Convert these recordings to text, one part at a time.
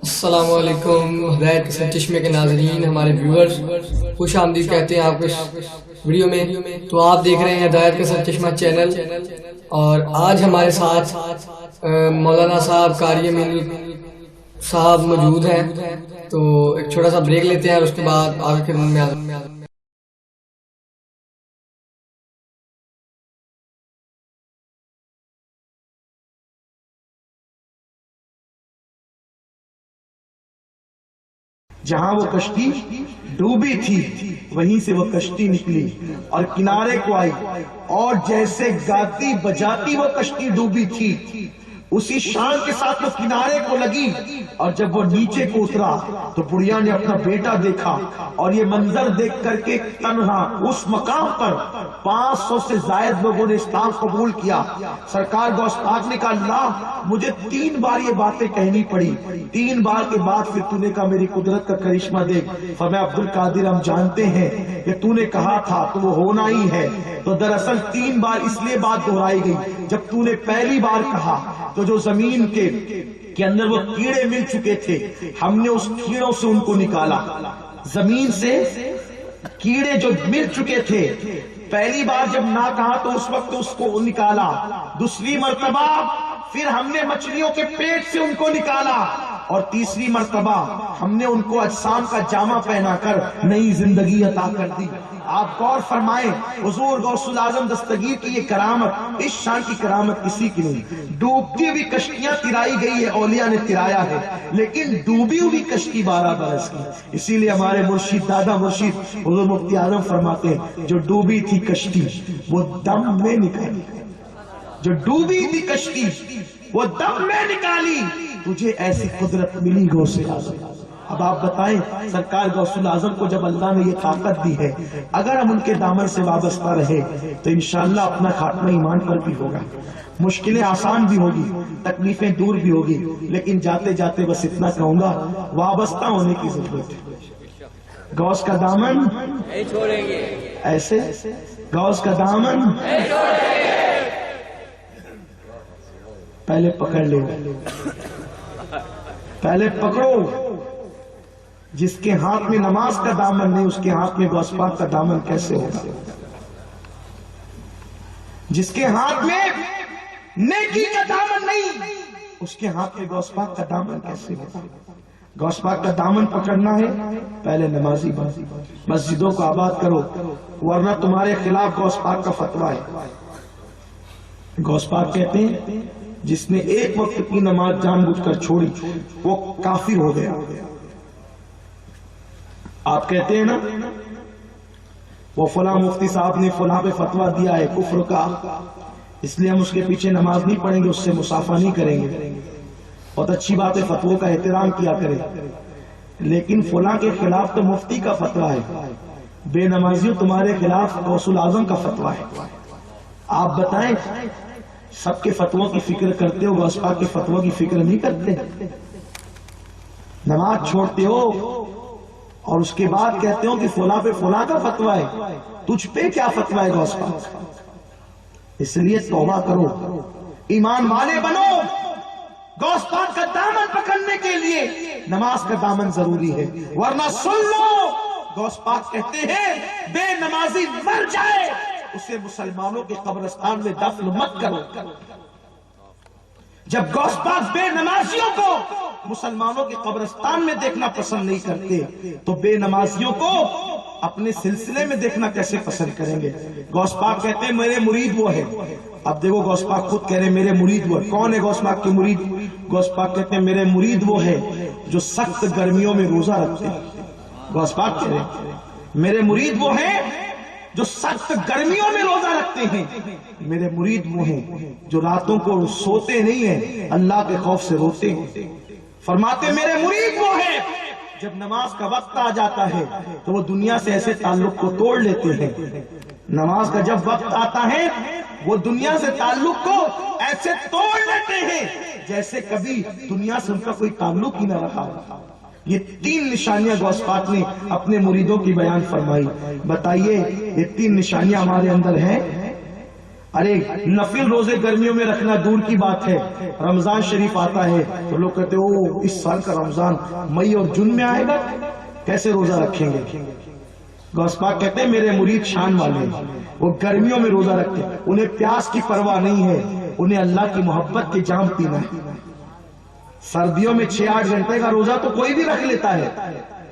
السلام علیکم ہدایت کے چشمے کے ناظرین، ہمارے ویورز، خوش آمدید کہتے ہیں آپ کو اس ویڈیو میں۔ تو آپ دیکھ رہے ہیں ہدایت کا چشمہ چینل، اور آج ہمارے ساتھ مولانا صاحب قاری امین صاحب موجود ہیں۔ تو ایک چھوٹا سا بریک لیتے ہیں اور اس کے بعد آگے کے میں جہاں وہ کشتی ڈوبی تھی وہیں سے وہ کشتی نکلی اور کنارے کو آئی، اور جیسے گاتی بجاتی وہ کشتی ڈوبی تھی اسی شان کے ساتھ وہ کنارے کو لگی، اور جب وہ نیچے کو اترا تو بڑھیا نے اپنا بیٹا دیکھا، اور یہ منظر دیکھ کر کے تنہا اس مقام پر 500 سے زائد لوگوں نے اسلام قبول کیا۔ سرکار غوث پاک نے کہا اللہ مجھے 3 بار یہ باتیں کہنی پڑی، 3 بار کے بعد پھر تو نے کہا میری قدرت کا کرشمہ دیکھ۔ فرمایا عبد القادر ہم جانتے ہیں کہ تو نے کہا تھا تو وہ ہونا ہی ہے۔ تو دراصل 3 بار اس لیے بات دہرائی گئی، جب تو نے پہلی بار کہا تو جو زمین کے اندر وہ کیڑے مل چکے تھے، ہم نے اس کیڑوں سے ان کو نکالا۔ زمین سے کیڑے جو مل چکے تھے پہلی بار جب نہ کہا تو اس وقت اس کو نکالا، دوسری مرتبہ پھر ہم نے مچھلیوں کے پیٹ سے ان کو نکالا، اور تیسری مرتبہ ہم نے ان کو اجسام کا جامع پہنا کر نئی زندگی عطا کر دی۔ آپ غور فرمائیں حضور غوث الاعظم دستگیر کی یہ کرامت، اس شان کی کرامت کسی کی نہیں۔ ڈوبتی ہوئی کشتیاں ترائی گئی ہے، اولیاء نے ترایا ہے، لیکن ڈوبی ہوئی کشتی 12 برس کی۔ اسی لیے ہمارے مرشد دادا مرشد حضور مفتی اعظم فرماتے ہیں جو ڈوبی تھی کشتی وہ دم میں نکالی، جو ڈوبی تھی کشتی وہ دم میں نکالی، تجھے ایسی قدرت ملی غوث اعظم۔ اب آپ بتائیں سرکار غوث الاعظم کو جب اللہ نے یہ طاقت دی ہے، اگر ہم ان کے دامن سے وابستہ رہے تو انشاءاللہ اپنا خاتمہ ایمان پر بھی ہوگا، مشکلیں آسان بھی ہوگی، تکلیفیں دور بھی ہوگی، لیکن جاتے جاتے بس اتنا کہوں گا وابستہ ہونے کی ضرورت ہے۔ غوث کا دامن نہیں چھوڑیں گے، ایسے غوث کا دامن نہیں چھوڑیں گے، پہلے پکڑ لے، پہلے پکڑو۔ جس کے ہاتھ میں نماز کا دامن نہیں اس کے ہاتھ میں غوث پاک کا دامن کیسے ہوگا؟ جس کے ہاتھ میں نیکی کا دامن نہیں اس کے ہاتھ میں غوث پاک کا دامن کیسے ہوگا؟ غوث پاک کا دامن پکڑنا ہے پہلے نمازی بازی، مسجدوں کو آباد کرو، ورنہ تمہارے خلاف غوث پاک کا فتویٰ ہے۔ غوث پاک کہتے ہیں جس نے ایک وقت کی نماز جان بوجھ کر چھوڑی وہ کافر ہو گیا۔ آپ کہتے ہیں نا وہ فلاں مفتی صاحب نے فلاں پہ فتویٰ دیا ہے کفر کا، اس لیے ہم اس کے پیچھے نماز نہیں پڑھیں گے، اس سے مصافحہ نہیں کریں گے۔ بہت اچھی بات ہے، فتووں کا احترام کیا کرے، لیکن فلاں کے خلاف تو مفتی کا فتویٰ ہے، بے نمازیوں تمہارے خلاف غوث الاعظم کا فتویٰ ہے۔ آپ بتائیں سب کے فتووں کی فکر کرتے ہو، غوث پاک کے فتووں کی فکر نہیں کرتے؟ نماز چھوڑتے ہو اور اس کے بعد کہتے ہو کہ فلاں پہ فلاں کا فتویٰ ہے، تجھ پہ کیا فتویٰ ہے غوث پاک؟ اس لیے توبہ کرو، ایمان والے بنو۔ غوث پاک کا دامن پکڑنے کے لیے نماز کا دامن ضروری ہے، ورنہ سن لو غوث پاک کہتے ہیں بے نمازی مر جائے اسے مسلمانوں کے قبرستان میں دفن مت کرو۔ جب غوث پاک بے نمازیوں کو مسلمانوں کے قبرستان میں دیکھنا پسند نہیں کرتے تو بے نمازیوں کو اپنے سلسلے میں دیکھنا کیسے پسند کریں گے؟ غوث پاک کہتے ہیں میرے مرید وہ ہے۔ اب دیکھو غوث پاک خود کہہ رہے ہیں میرے مرید وہ ہے۔ کون ہے غوث پاک کے مرید؟ غوث پاک کہتے ہیں میرے مرید وہ ہے جو سخت گرمیوں میں روزہ رکھتے ہیں۔ غوث پاک کہہ رہے ہیں میرے مرید وہ ہے جو سخت گرمیوں میں روزہ رکھتے ہیں، میرے مرید وہ ہیں جو راتوں کو سوتے نہیں ہیں، اللہ کے خوف سے روتے ہیں۔ فرماتے میرے مرید وہ ہیں جب نماز کا وقت آ جاتا ہے تو وہ دنیا سے ایسے تعلق کو توڑ لیتے ہیں، نماز کا جب وقت آتا ہے وہ دنیا سے تعلق کو ایسے توڑ لیتے ہیں جیسے کبھی دنیا سے ان کا کوئی تعلق ہی نہ رہا۔ یہ 3 نشانیاں غوث پاک نے اپنے مریدوں کی بیان فرمائی۔ بتائیے یہ 3 نشانیاں ہمارے اندر ہیں؟ ارے نفل روزے گرمیوں میں رکھنا دور کی بات ہے، رمضان شریف آتا ہے تو لوگ کہتے ہو اس سال کا رمضان مئی اور جون میں آئے گا، کیسے روزہ رکھیں گے؟ غوث پاک کہتے ہیں میرے مرید شان والے ہیں، وہ گرمیوں میں روزہ رکھتے ہیں، انہیں پیاس کی پرواہ نہیں ہے، انہیں اللہ کی محبت کے جام پینا ہے۔ سردیوں میں 6-8 گھنٹے کا روزہ تو کوئی بھی رکھ لیتا ہے،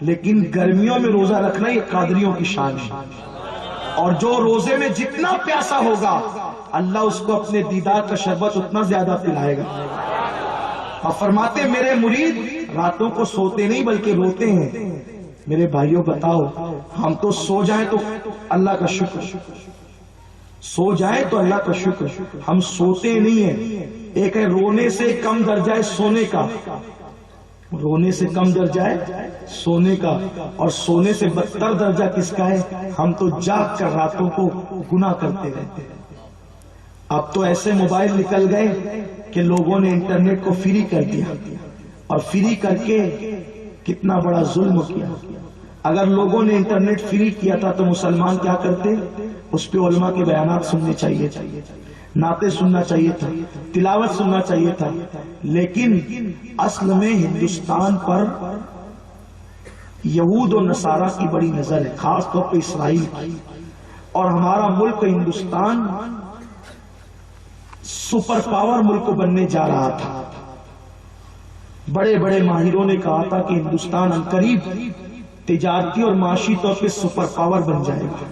لیکن گرمیوں میں روزہ رکھنا یہ قادریوں کی شان ہے، اور جو روزے میں جتنا پیاسا ہوگا اللہ اس کو اپنے دیدار کا شربت اتنا زیادہ پلائے گا۔ اور فرماتے میرے مرید راتوں کو سوتے نہیں بلکہ روتے ہیں۔ میرے بھائیوں بتاؤ، ہم تو سو جائیں تو اللہ کا شکر، سو جائیں تو اللہ کا شکر، ہم سوتے نہیں ہیں۔ ایک ہے رونے سے کم درجہ ہے سونے کا، رونے سے کم درجہ ہے سونے کا، اور سونے سے بدتر درجہ کس کا ہے؟ ہم تو جاگ کر راتوں کو گناہ کرتے رہتے ہیں۔ اب تو ایسے موبائل نکل گئے کہ لوگوں نے انٹرنیٹ کو فری کر دیا، اور فری کر کے کتنا بڑا ظلم کیا۔ اگر لوگوں نے انٹرنیٹ فری کیا تھا تو مسلمان کیا کرتے؟ اس پہ علماء کے بیانات سننے چاہیے، نعتیں سننا چاہیے تھا، تلاوت سننا چاہیے تھا۔ لیکن اصل میں ہندوستان پر یہود و نصارہ کی بڑی نظر ہے، خاص طور پہ اسرائیل کی، اور ہمارا ملک ہندوستان سپر پاور ملک بننے جا رہا تھا۔ بڑے بڑے ماہروں نے کہا تھا کہ ہندوستان عنقریب تجارتی اور معاشی طور پہ سپر پاور بن جائے گا،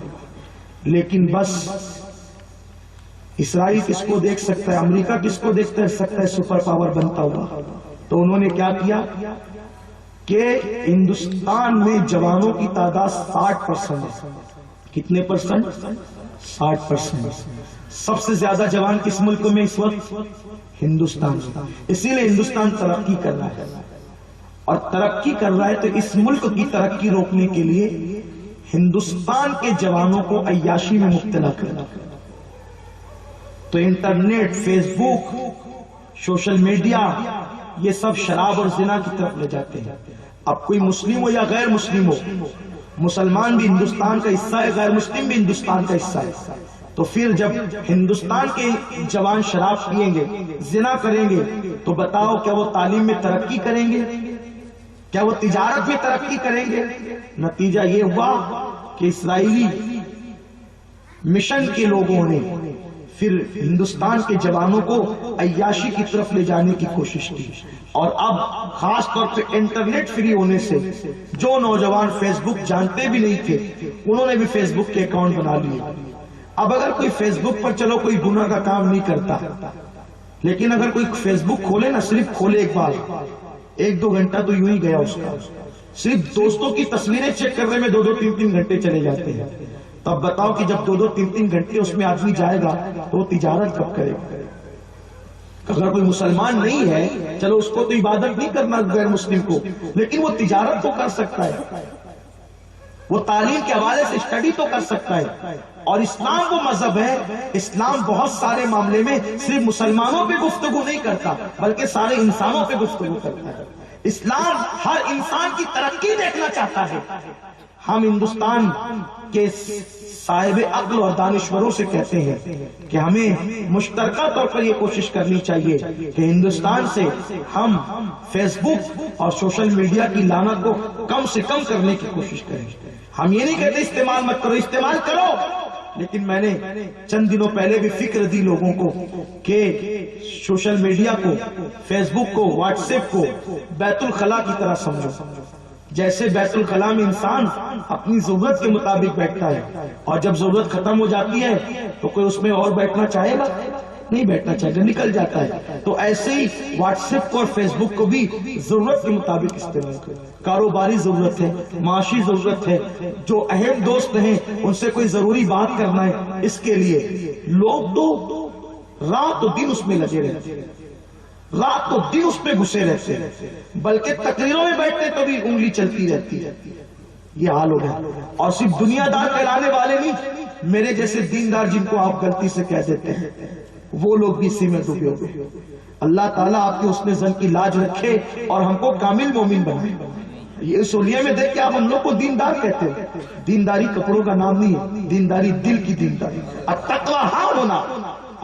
لیکن بس اسرائیل کس کو دیکھ سکتا ہے، امریکہ کس کو دیکھ سکتا ہے سپر پاور بنتا ہوا؟ تو انہوں نے کیا کیا کہ ہندوستان میں جوانوں کی تعداد 60% ہے۔ کتنے پرسنٹ؟ 60%۔ سب سے زیادہ جوان کس ملک میں اس وقت؟ ہندوستان۔ اسی لیے ہندوستان ترقی کر رہا ہے، اور ترقی کر رہا ہے تو اس ملک کی ترقی روکنے کے لیے ہندوستان کے جوانوں کو عیاشی میں مبتلا کرنا۔ تو انٹرنیٹ، فیس بک، سوشل میڈیا، یہ سب شراب اور زنا کی طرف لے جاتے ہیں۔ اب کوئی مسلم ہو یا غیر مسلم ہو، مسلمان بھی ہندوستان کا حصہ ہے، غیر مسلم بھی ہندوستان کا حصہ ہے۔ تو پھر جب ہندوستان کے جوان شراب پیئیں گے، زنا کریں گے، تو بتاؤ کیا وہ تعلیم میں ترقی کریں گے؟ کیا وہ تجارت میں ترقی کریں گے؟ نتیجہ یہ ہوا کہ اسرائیلی مشن کے لوگوں نے پھر ہندوستان کے جوانوں کو عیاشی کی طرف لے جانے کی کوشش کی، اور اب خاص طور پہ انٹرنیٹ فری ہونے سے جو نوجوان فیس بک جانتے بھی نہیں تھے انہوں نے بھی فیس بک کے اکاؤنٹ بنا لیے۔ اب اگر کوئی فیس بک پر چلو کوئی گناہ کا کام نہیں کرتا، لیکن اگر کوئی فیس بک کھولے نا، صرف کھولے ایک بار، 1-2 گھنٹہ تو یوں ہی گیا اس کا، صرف دوستوں کی تصویریں چیک کرنے میں 2-2 3-3 گھنٹے چلے جاتے ہیں۔ تب بتاؤ کہ جب 2-2 3-3 گھنٹے اس میں آدمی جائے گا تو وہ تجارت کب کرے گا؟ اگر کوئی مسلمان نہیں ہے، چلو اس کو تو عبادت نہیں کرنا غیر مسلم کو، لیکن وہ تجارت تو کر سکتا ہے، وہ تعلیم کے حوالے سے اسٹڈی تو کر سکتا ہے۔ اور اسلام وہ مذہب ہے، اسلام بہت سارے معاملے میں صرف مسلمانوں پہ گفتگو نہیں کرتا بلکہ سارے انسانوں پہ گفتگو کرتا ہے۔ اسلام ہر انسان کی ترقی دیکھنا چاہتا ہے۔ ہم ہندوستان کے صاحب عقل اور دانشوروں سے کہتے ہیں کہ ہمیں مشترکہ طور پر یہ کوشش کرنی چاہیے کہ ہندوستان سے ہم فیس بک اور سوشل میڈیا کی لعنت کو کم سے کم کرنے کی کوشش کریں۔ ہم یہ نہیں کہتے استعمال مت کرو، استعمال کرو، لیکن میں نے چند دنوں پہلے بھی فکر دی لوگوں کو کہ سوشل میڈیا کو، فیس بک کو، واٹس ایپ کو بیت الخلا کی طرح سمجھو۔ جیسے بیت الخلا میں انسان اپنی ضرورت کے مطابق بیٹھتا ہے، اور جب ضرورت ختم ہو جاتی ہے تو کوئی اس میں اور بیٹھنا چاہے گا؟ نہیں بیٹھنا چاہے گا، نکل جاتا ہے۔ تو ایسے ہی واٹس ایپ کو اور فیس بک کو بھی ضرورت کے مطابق استعمال کرو۔ کاروباری ضرورت ہے، معاشی ضرورت ہے، جو اہم دوست ہیں ان سے کوئی ضروری بات کرنا ہے، اس کے لیے لوگ تو رات و دن اس میں لگے رہتے ہیں، رات و دن اس پہ گھسے رہتے ہیں، بلکہ تقریروں میں بیٹھتے تو بھی انگلی چلتی رہتی ہے۔ یہ حال ہو گیا، اور صرف دنیا دار کہلانے والے نہیں، میرے جیسے دیندار جن کو آپ غلطی سے کہہ دیتے ہیں وہ لوگ بھی اسی میں ڈوبے ہوئے ہیں۔ اللہ تعالیٰ آپ کے حسن ظن کی لاج رکھے اور ہم کو کامل مومن بنائے۔ یہ سولیے میں دیکھ کے آپ ہم لوگ کو دیندار کہتے ہو. دینداری کپڑوں کا نام نہیں ہے، دینداری دل کی دینداری. التقویٰ ہاں ہونا.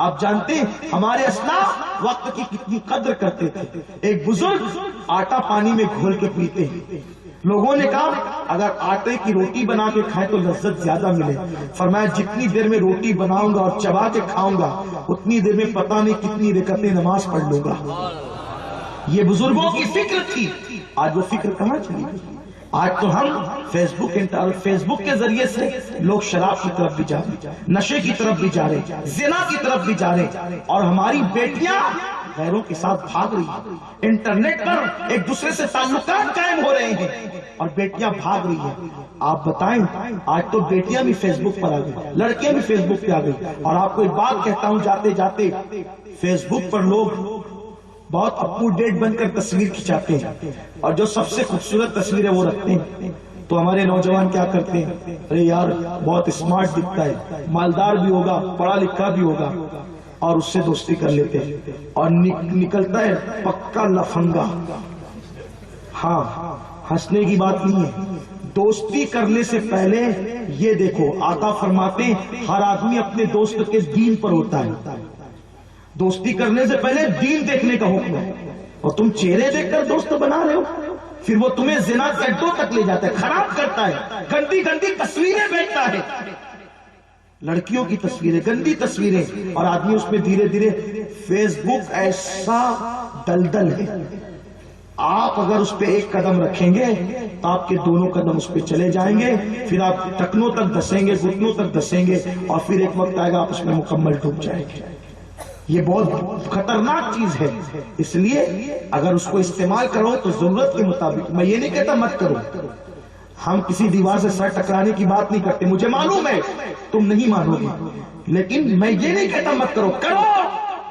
آپ جانتے ہیں ہمارے اسلاف وقت کی کتنی قدر کرتے تھے. ایک بزرگ آٹا پانی میں گھول کے پیتے ہیں. لوگوں نے کہا اگر آٹے کی روٹی بنا کے کھائیں تو لذت زیادہ ملے. فرمایا جتنی دیر میں روٹی بناؤں گا اور چبا کے کھاؤں گا اتنی دیر میں پتہ نہیں کتنی رکعتیں نماز پڑھ لوں گا. یہ بزرگوں کی فکر تھی. آج وہ فکر کہاں چلی گئی؟ آج تو ہم فیس بک کے ذریعے سے لوگ شراب کی طرف بھی جا رہے، نشے کی طرف بھی جا رہے، زنا کی طرف بھی جا رہے، اور ہماری بیٹیاں غیروں کے ساتھ بھاگ رہی ہیں. انٹرنیٹ پر ایک دوسرے سے تعلقات قائم ہو رہے ہیں اور بیٹیاں بھاگ رہی ہیں. آپ بتائیں آج تو بیٹیاں بھی فیس بک پر آ گئی، لڑکیاں بھی فیس بک پہ آ گئی. اور آپ کو ایک بات کہتا ہوں جاتے جاتے، فیس بک پر لوگ بہت اپ ٹو ڈیٹ بن کر تصویر کھنچاتے ہیں اور جو سب سے خوبصورت تصویر ہے وہ رکھتے ہیں. تو ہمارے نوجوان کیا کرتے ہیں؟ ارے یار بہت اسمارٹ دکھتا ہے، مالدار بھی ہوگا، پڑھا لکھا بھی ہوگا، اور اس سے دوستی کر لیتے ہیں اور نکلتا ہے پکا لفنگا. ہاں ہنسنے کی بات نہیں ہے. دوستی کرنے سے پہلے یہ دیکھو، آقا فرماتے ہیں ہر آدمی اپنے دوست کے دین پر ہوتا ہے. دوستی کرنے سے پہلے دین دیکھنے کا حکم ہے. اور تم چہرے دیکھ کر دوست بنا رہے ہو، پھر وہ تمہیں زنا کے اڈوں تک لے جاتا ہے، خراب کرتا ہے، گندی گندی تصویریں بھیجتا ہے، لڑکیوں کی تصویریں، گندی تصویریں، اور آدمی اس میں دھیرے دھیرے. فیس بک ایسا دلدل ہے، آپ اگر اس پہ ایک قدم رکھیں گے تو آپ کے دونوں قدم اس پہ چلے جائیں گے، پھر آپ ٹکنوں تک دسیں گے، گھٹنوں تک دسیں گے، اور پھر ایک وقت آئے گا آپ اس میں مکمل ڈوب جائیں گے. یہ بہت خطرناک چیز ہے. اس لیے اگر اس کو استعمال کرو تو ضرورت کے مطابق. میں یہ نہیں کہتا مت کرو، ہم کسی دیوار سے سر ٹکرانے کی بات نہیں کرتے، مجھے معلوم ہے تم نہیں مانو گے، لیکن میں یہ نہیں کہتا مت کرو. کرو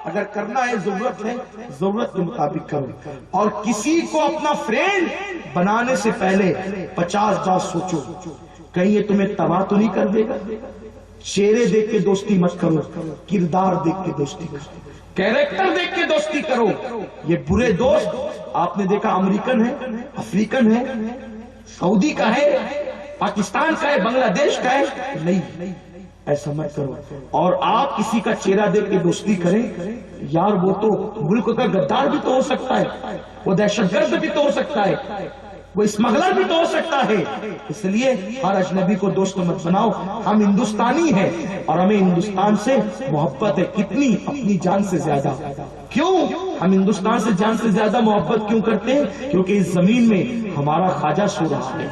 اگر کرنا ہے، ضرورت ہے، ضرورت کے مطابق کرو. اور کسی کو اپنا فرینڈ بنانے سے پہلے 50 بار سوچو کہیں یہ تمہیں تباہ تو نہیں کر دے گا. چہرے دیکھ کے دوستی مت کرو، کردار دیکھ کے دوستی کرو، کیریکٹر دیکھ کے دوستی کرو. یہ برے دوست آپ نے دیکھا امریکن ہے، افریقن ہے، سعودی کا ہے، پاکستان کا ہے، بنگلہ دیش کا ہے. نہیں، ایسا مت کرو. اور آپ کسی کا چہرہ دیکھ کے دوستی کریں، یار وہ تو ملک کا غدار بھی تو ہو سکتا ہے، وہ دہشت گرد بھی تو ہو سکتا ہے، وہ اسمگلر بھی تو ہو سکتا ہے. اس لیے ہر اجنبی کو دوست مت بناؤ. ہم ہندوستانی ہیں اور ہمیں ہندوستان سے محبت ہے، کتنی، اپنی جان سے زیادہ. کیوں ہم ہندوستان سے جان سے زیادہ محبت کیوں کرتے ہیں؟ کیونکہ اس زمین میں ہمارا خواجہ سو رہا ہے،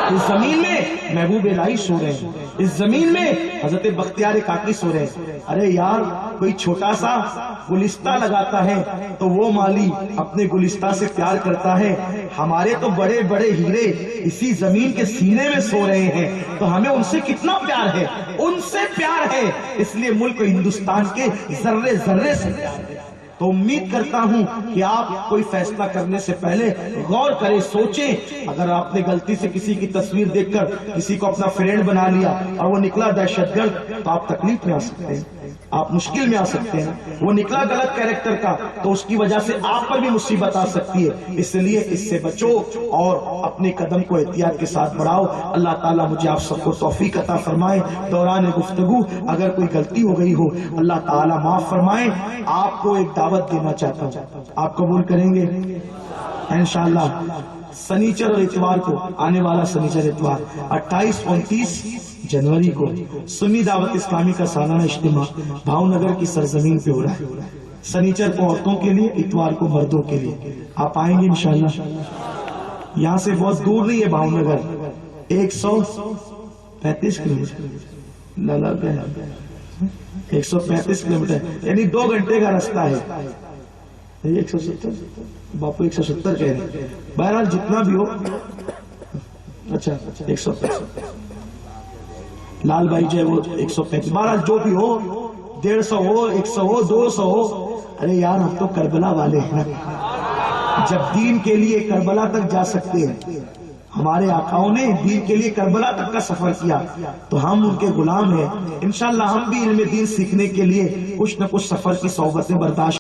اس زمین میں محبوب الہی سو رہے ہیں، اس زمین میں حضرت بختیار کاکی سو رہے ہیں. ارے یار کوئی چھوٹا سا گلستہ لگاتا ہے تو وہ مالی اپنے گلستہ سے پیار کرتا ہے. ہمارے تو بڑے بڑے ہیرے اسی زمین کے سینے میں سو رہے ہیں، تو ہمیں ان سے کتنا پیار ہے، ان سے پیار ہے. اس لیے ملک ہندوستان کے ذرے ذرے سے پیار ہے. تو امید کرتا ہوں کہ آپ کوئی فیصلہ کرنے سے پہلے غور کریں، سوچیں. اگر آپ نے غلطی سے کسی کی تصویر دیکھ کر کسی کو اپنا فرینڈ بنا لیا اور وہ نکلا دہشت گرد تو آپ تکلیف میں آ سکتے ہیں، آپ مشکل میں آ سکتے ہیں. وہ نکلا غلط کیریکٹر کا تو اس کی وجہ سے آپ پر بھی مصیبت آ سکتی ہے. اس لیے اس سے بچو اور اپنے قدم کو احتیاط کے ساتھ بڑھاؤ. اللہ تعالیٰ مجھے آپ سب کو توفیق عطا فرمائے. دوران گفتگو اگر کوئی غلطی ہو گئی ہو اللہ تعالیٰ معاف فرمائے. آپ کو ایک دعوت دینا چاہتا ہوں، آپ قبول کریں گے انشاءاللہ؟ سنیچر اور اتوار کو، آنے والا سنیچر اتوار 28 اور 29 جنوری کو سنی دعوت اسلامی کا سالانہ اجتماع بھاؤ نگر کی سرزمین پہ ہو رہا ہے. سنیچر کو عورتوں کے لیے، اتوار کو مردوں کے لیے. آپ آئیں گے انشاءاللہ؟ یہاں سے بہت دور نہیں ہے بھاؤ نگر، 135 کلومیٹر، 135 کلومیٹر یعنی 2 گھنٹے کا رستہ ہے. 170 باپو 170 کہہ رہے. بہرحال جتنا بھی ہو، اچھا 135 لال بھائی جو ہے وہ 135. بہرحال جو بھی ہو، 150 ہو، 100 ہو، 200 ہو. ارے یار ہم تو کربلا والے ہیں، جب دین کے لیے کربلا تک جا سکتے ہیں. ہمارے آقاؤں نے دین کے لیے کربلا تک کا سفر کیا تو ہم ان کے غلام ہیں. انشاءاللہ ہم بھی علم دین سیکھنے کے لیے کچھ نہ کچھ سفر کی صحبتیں برداشت